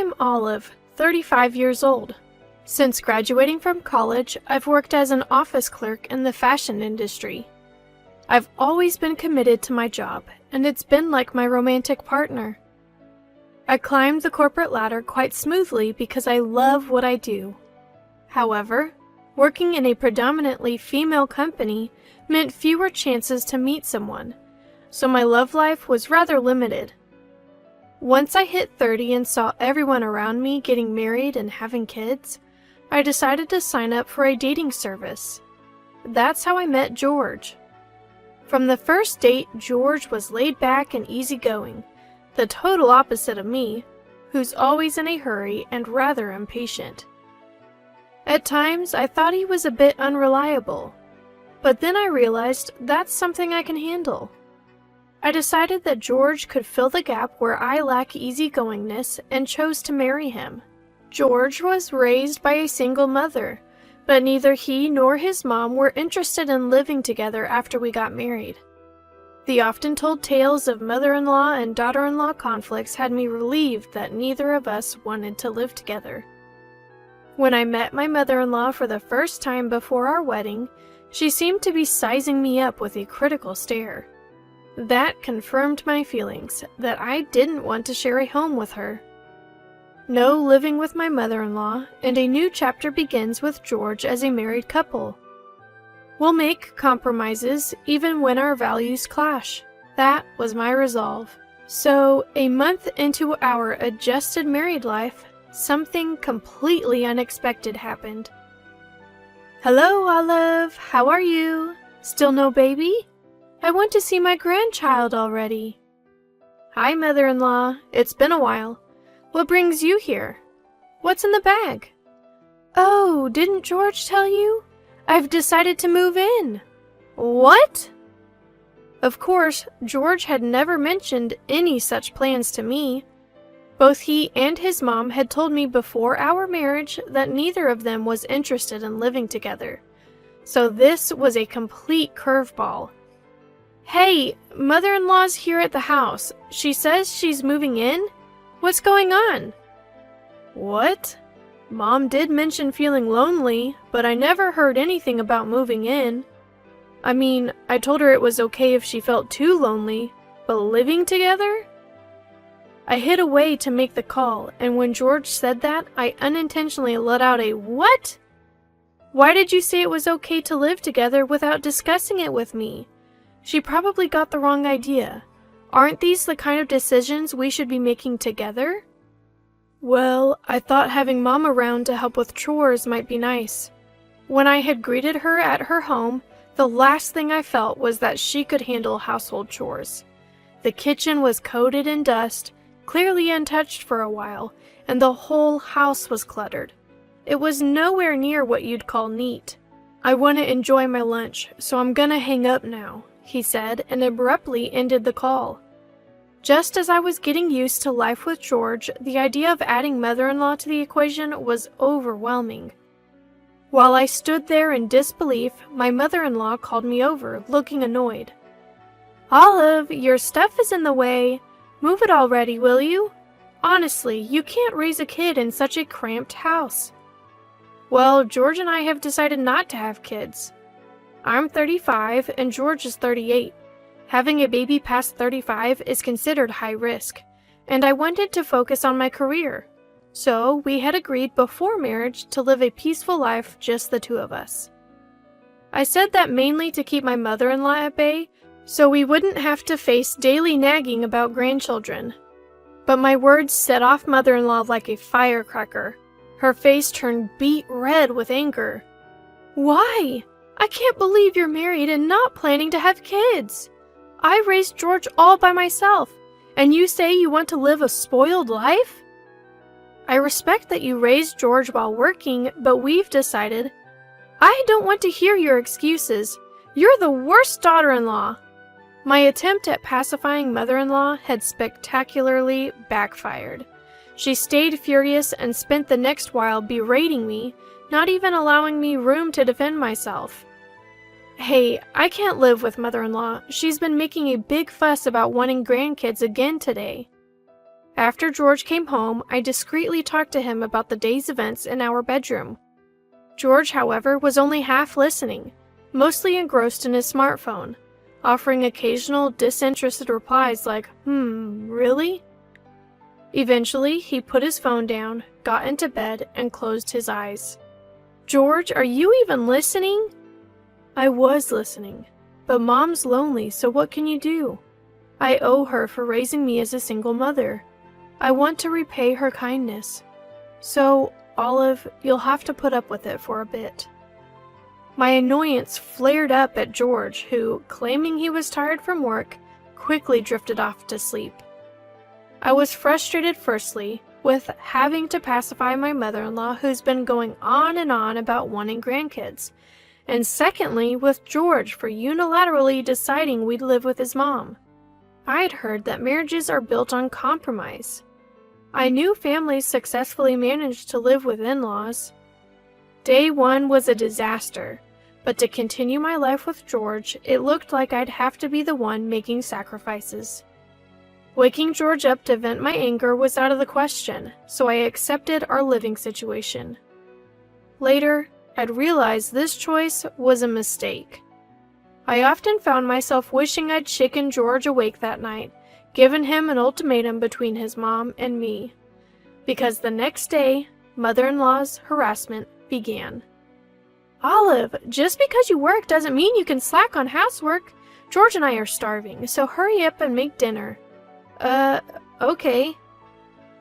I'm Olive, 35 years old. Since graduating from college, I've worked as an office clerk in the fashion industry. I've always been committed to my job, and it's been like my romantic partner. I climbed the corporate ladder quite smoothly because I love what I do. However, working in a predominantly female company meant fewer chances to meet someone, so my love life was rather limited. Once I hit 30 and saw everyone around me getting married and having kids, I decided to sign up for a dating service. That's how I met George. From the first date, George was laid back and easygoing, the total opposite of me, who's always in a hurry and rather impatient. At times, I thought he was a bit unreliable, but then I realized that's something I can handle. I decided that George could fill the gap where I lack easygoingness and chose to marry him. George was raised by a single mother, but neither he nor his mom were interested in living together after we got married. The often told tales of mother-in-law and daughter-in-law conflicts had me relieved that neither of us wanted to live together. When I met my mother-in-law for the first time before our wedding, she seemed to be sizing me up with a critical stare. That confirmed my feelings that I didn't want to share a home with her. No living with my mother-in-law, and a new chapter begins with George as a married couple. We'll make compromises even when our values clash. That was my resolve. So, a month into our adjusted married life, something completely unexpected happened. Hello, Olive. How are you? Still no baby? I want to see my grandchild already. Hi, mother-in-law. It's been a while. What brings you here? What's in the bag? Oh, didn't George tell you? I've decided to move in. What? Of course, George had never mentioned any such plans to me. Both he and his mom had told me before our marriage that neither of them was interested in living together. So this was a complete curveball. Hey, mother-in-law's here at the house. She says she's moving in? What's going on? What? Mom did mention feeling lonely, but I never heard anything about moving in. I mean, I told her it was okay if she felt too lonely, but living together? I hid away to make the call, and when George said that, I unintentionally let out a "What?" Why did you say it was okay to live together without discussing it with me? She probably got the wrong idea. Aren't these the kind of decisions we should be making together? Well, I thought having Mom around to help with chores might be nice. When I had greeted her at her home, the last thing I felt was that she could handle household chores. The kitchen was coated in dust, clearly untouched for a while, and the whole house was cluttered. It was nowhere near what you'd call neat. I want to enjoy my lunch, so I'm gonna hang up now, he said, and abruptly ended the call. Just as I was getting used to life with George, the idea of adding mother-in-law to the equation was overwhelming. While I stood there in disbelief, my mother-in-law called me over, looking annoyed. Olive, your stuff is in the way. Move it already, will you? Honestly, you can't raise a kid in such a cramped house. Well, George and I have decided not to have kids. I'm 35 and George is 38. Having a baby past 35 is considered high risk, and I wanted to focus on my career. So we had agreed before marriage to live a peaceful life, just the two of us. I said that mainly to keep my mother-in-law at bay, so we wouldn't have to face daily nagging about grandchildren. But my words set off mother-in-law like a firecracker. Her face turned beet red with anger. Why? I can't believe you're married and not planning to have kids. I raised George all by myself, and you say you want to live a spoiled life? I respect that you raised George while working, but we've decided. I don't want to hear your excuses. You're the worst daughter-in-law. My attempt at pacifying mother-in-law had spectacularly backfired. She stayed furious and spent the next while berating me, not even allowing me room to defend myself. Hey, I can't live with mother-in-law. She's been making a big fuss about wanting grandkids again today. After George came home, I discreetly talked to him about the day's events in our bedroom. George, however, was only half listening, mostly engrossed in his smartphone, offering occasional disinterested replies like, really? Eventually, he put his phone down, got into bed, and closed his eyes. George, are you even listening? I was listening, but Mom's lonely, so what can you do? I owe her for raising me as a single mother. I want to repay her kindness. So, Olive, you'll have to put up with it for a bit. My annoyance flared up at George, who, claiming he was tired from work, quickly drifted off to sleep. I was frustrated firstly with having to pacify my mother-in-law who's been going on and on about wanting grandkids, and secondly with George for unilaterally deciding we'd live with his mom. I'd heard that marriages are built on compromise. I knew families successfully managed to live with in-laws. Day one was a disaster, but to continue my life with George, it looked like I'd have to be the one making sacrifices. Waking George up to vent my anger was out of the question, so I accepted our living situation. Later, I'd realized this choice was a mistake. I often found myself wishing I'd chickened George awake that night, given him an ultimatum between his mom and me. Because the next day, mother-in-law's harassment began. Olive, just because you work doesn't mean you can slack on housework. George and I are starving, so hurry up and make dinner. Okay.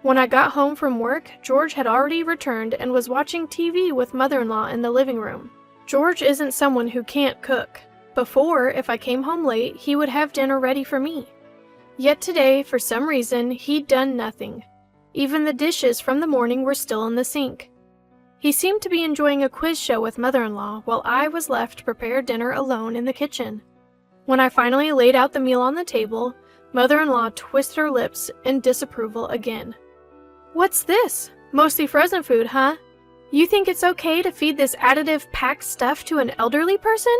When I got home from work, George had already returned and was watching TV with mother-in-law in the living room. George isn't someone who can't cook. Before, if I came home late, he would have dinner ready for me. Yet today, for some reason, he'd done nothing. Even the dishes from the morning were still in the sink. He seemed to be enjoying a quiz show with mother-in-law while I was left to prepare dinner alone in the kitchen. When I finally laid out the meal on the table, mother-in-law twisted her lips in disapproval again. What's this? Mostly frozen food, huh? You think it's okay to feed this additive packed stuff to an elderly person?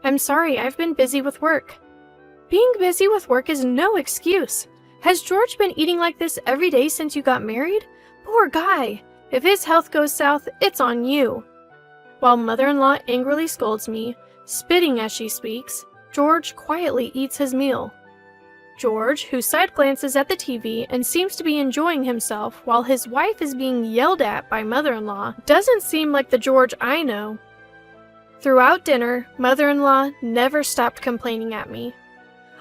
I'm sorry, I've been busy with work. Being busy with work is no excuse. Has George been eating like this every day since you got married? Poor guy. If his health goes south, it's on you. While mother-in-law angrily scolds me, spitting as she speaks, George quietly eats his meal. George, who side glances at the TV and seems to be enjoying himself while his wife is being yelled at by mother-in-law, doesn't seem like the George I know. Throughout dinner, mother-in-law never stopped complaining at me.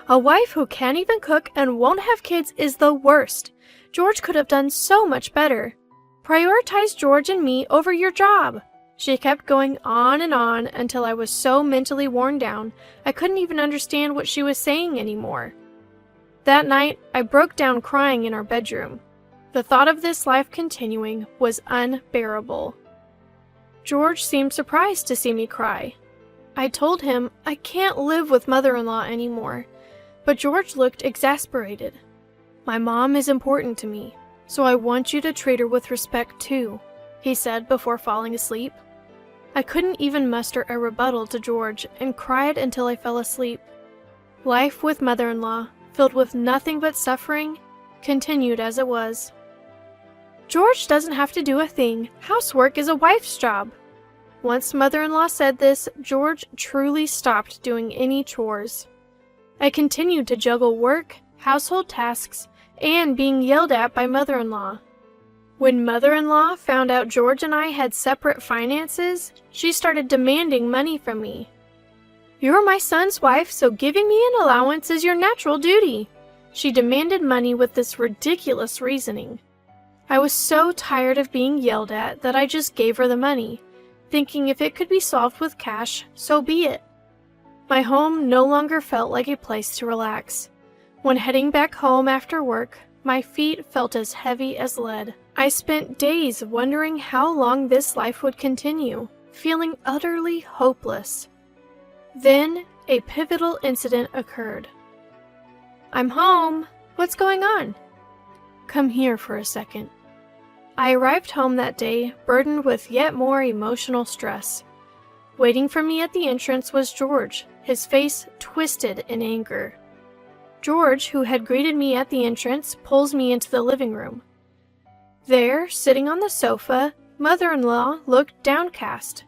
A wife who can't even cook and won't have kids is the worst. George could have done so much better. Prioritize George and me over your job. She kept going on and on until I was so mentally worn down I couldn't even understand what she was saying anymore. That night, I broke down crying in our bedroom. The thought of this life continuing was unbearable. George seemed surprised to see me cry. I told him I can't live with mother-in-law anymore, but George looked exasperated. My mom is important to me, so I want you to treat her with respect too, he said before falling asleep. I couldn't even muster a rebuttal to George and cried until I fell asleep. Life with mother-in-law, filled with nothing but suffering, continued as it was. George doesn't have to do a thing. Housework is a wife's job. Once mother-in-law said this, George truly stopped doing any chores. I continued to juggle work, household tasks, and being yelled at by mother-in-law. When mother-in-law found out George and I had separate finances, she started demanding money from me. You're my son's wife, so giving me an allowance is your natural duty. She demanded money with this ridiculous reasoning. I was so tired of being yelled at that I just gave her the money, thinking if it could be solved with cash, so be it. My home no longer felt like a place to relax. When heading back home after work, my feet felt as heavy as lead. I spent days wondering how long this life would continue, feeling utterly hopeless. Then, a pivotal incident occurred. I'm home. What's going on? Come here for a second. I arrived home that day, burdened with yet more emotional stress. Waiting for me at the entrance was George, his face twisted in anger. George, who had greeted me at the entrance, pulls me into the living room. There, sitting on the sofa, Mother-in-law looked downcast.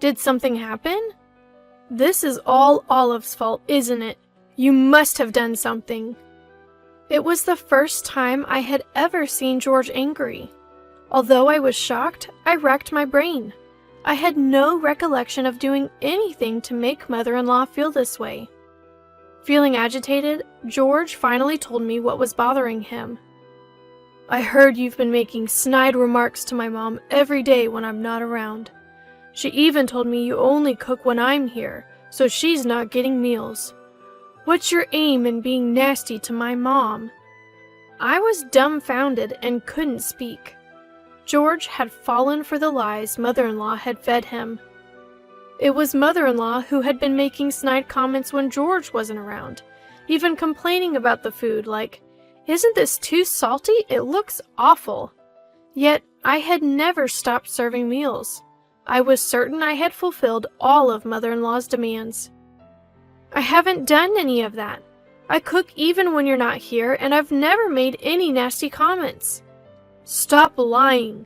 Did something happen? This is all Olive's fault, isn't it? You must have done something. It was the first time I had ever seen George angry. Although I was shocked, I racked my brain. I had no recollection of doing anything to make Mother-in-law feel this way. Feeling agitated, George finally told me what was bothering him. I heard you've been making snide remarks to my mom every day when I'm not around. She even told me you only cook when I'm here, so she's not getting meals. What's your aim in being nasty to my mom? I was dumbfounded and couldn't speak. George had fallen for the lies Mother-in-law had fed him. It was Mother-in-law who had been making snide comments when George wasn't around, even complaining about the food like, "Isn't this too salty? It looks awful." Yet I had never stopped serving meals. I was certain I had fulfilled all of Mother-in-law's demands. I haven't done any of that. I cook even when you're not here, and I've never made any nasty comments. Stop lying.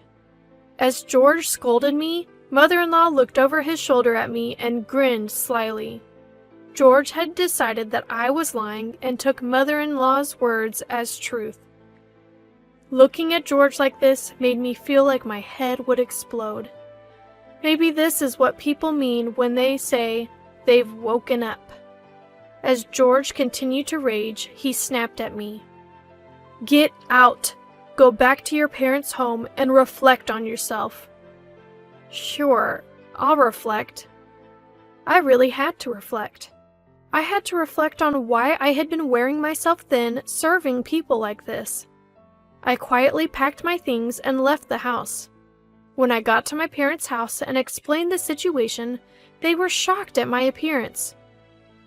As George scolded me, Mother-in-law looked over his shoulder at me and grinned slyly. George had decided that I was lying and took Mother-in-law's words as truth. Looking at George like this made me feel like my head would explode. Maybe this is what people mean when they say they've woken up. As George continued to rage, he snapped at me. Get out! Go back to your parents' home and reflect on yourself. Sure, I'll reflect. I really had to reflect. I had to reflect on why I had been wearing myself thin serving people like this. I quietly packed my things and left the house. When I got to my parents' house and explained the situation, they were shocked at my appearance.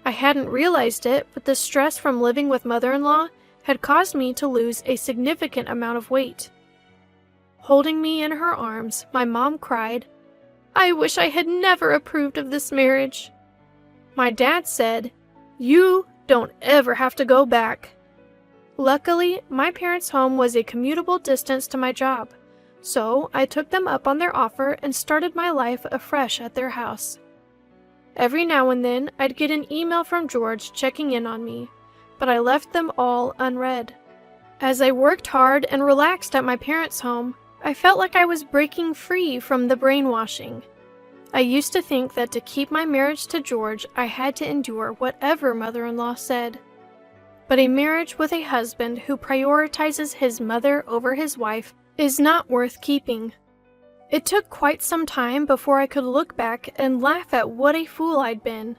I hadn't realized it, but the stress from living with Mother-in-law had caused me to lose a significant amount of weight. Holding me in her arms, my mom cried, "I wish I had never approved of this marriage." My dad said, "You don't ever have to go back." Luckily, my parents' home was a commutable distance to my job, so I took them up on their offer and started my life afresh at their house. Every now and then, I'd get an email from George checking in on me, but I left them all unread. As I worked hard and relaxed at my parents' home, I felt like I was breaking free from the brainwashing. I used to think that to keep my marriage to George, I had to endure whatever Mother-in-law said. But a marriage with a husband who prioritizes his mother over his wife is not worth keeping. It took quite some time before I could look back and laugh at what a fool I'd been.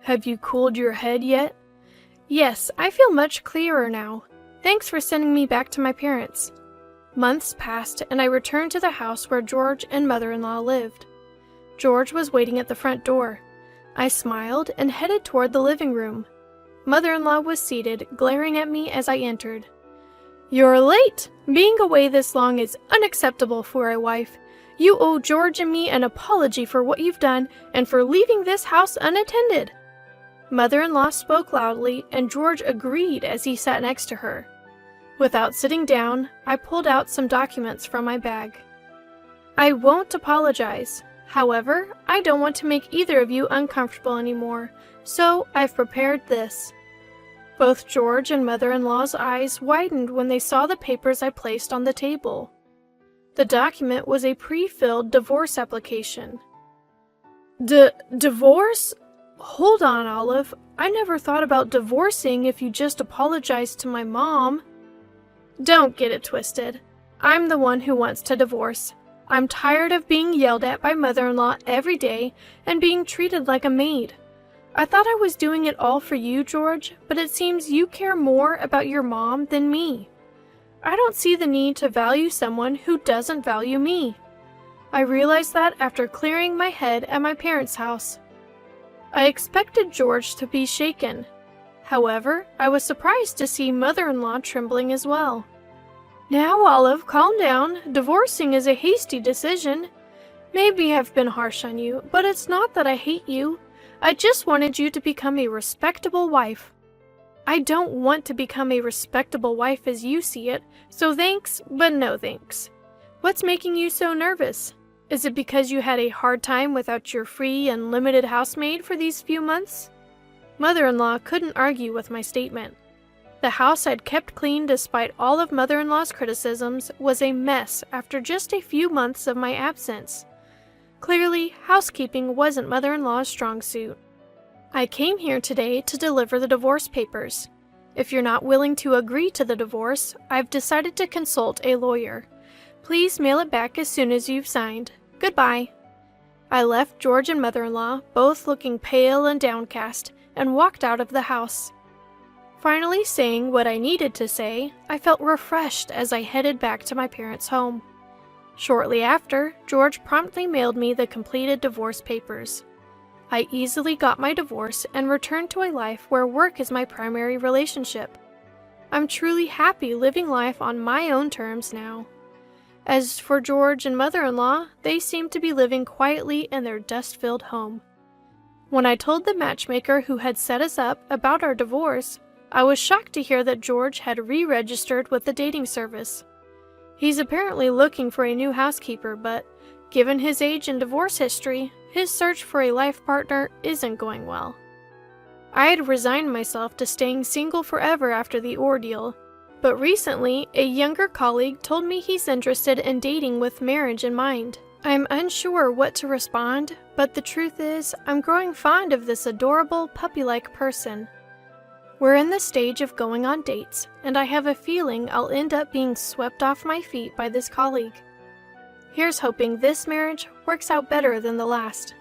Have you cooled your head yet? Yes, I feel much clearer now. Thanks for sending me back to my parents. Months passed and I returned to the house where George and Mother-in-law lived. George was waiting at the front door. I smiled and headed toward the living room. Mother-in-law was seated, glaring at me as I entered. You're late! Being away this long is unacceptable for a wife. You owe George and me an apology for what you've done and for leaving this house unattended. Mother-in-law spoke loudly, and George agreed as he sat next to her. Without sitting down, I pulled out some documents from my bag. I won't apologize. However, I don't want to make either of you uncomfortable anymore, so I've prepared this. Both George and Mother-in-law's eyes widened when they saw the papers I placed on the table. The document was a pre-filled divorce application. Divorce? Hold on, Olive. I never thought about divorcing if you just apologized to my mom. Don't get it twisted. I'm the one who wants to divorce. I'm tired of being yelled at by Mother-in-law every day and being treated like a maid. I thought I was doing it all for you, George, but it seems you care more about your mom than me. I don't see the need to value someone who doesn't value me. I realized that after clearing my head at my parents' house. I expected George to be shaken. However, I was surprised to see Mother-in-law trembling as well. Now, Olive, calm down. Divorcing is a hasty decision. Maybe I've been harsh on you, but it's not that I hate you. I just wanted you to become a respectable wife. I don't want to become a respectable wife as you see it, so thanks, but no thanks. What's making you so nervous? Is it because you had a hard time without your free and limited housemaid for these few months? Mother-in-law couldn't argue with my statement. The house I'd kept clean despite all of mother-in-law's criticisms was a mess after just a few months of my absence. Clearly, housekeeping wasn't mother-in-law's strong suit. I came here today to deliver the divorce papers. If you're not willing to agree to the divorce, I've decided to consult a lawyer. Please mail it back as soon as you've signed. Goodbye. I left George and mother-in-law, both looking pale and downcast, and walked out of the house. Finally saying what I needed to say, I felt refreshed as I headed back to my parents' home. Shortly after, George promptly mailed me the completed divorce papers. I easily got my divorce and returned to a life where work is my primary relationship. I'm truly happy living life on my own terms now. As for George and mother-in-law, they seem to be living quietly in their dust-filled home. When I told the matchmaker who had set us up about our divorce, I was shocked to hear that George had re-registered with the dating service. He's apparently looking for a new housekeeper, but given his age and divorce history, his search for a life partner isn't going well. I had resigned myself to staying single forever after the ordeal, but recently a younger colleague told me he's interested in dating with marriage in mind. I'm unsure what to respond, but the truth is, I'm growing fond of this adorable, puppy-like person. We're in the stage of going on dates, and I have a feeling I'll end up being swept off my feet by this colleague. Here's hoping this marriage works out better than the last.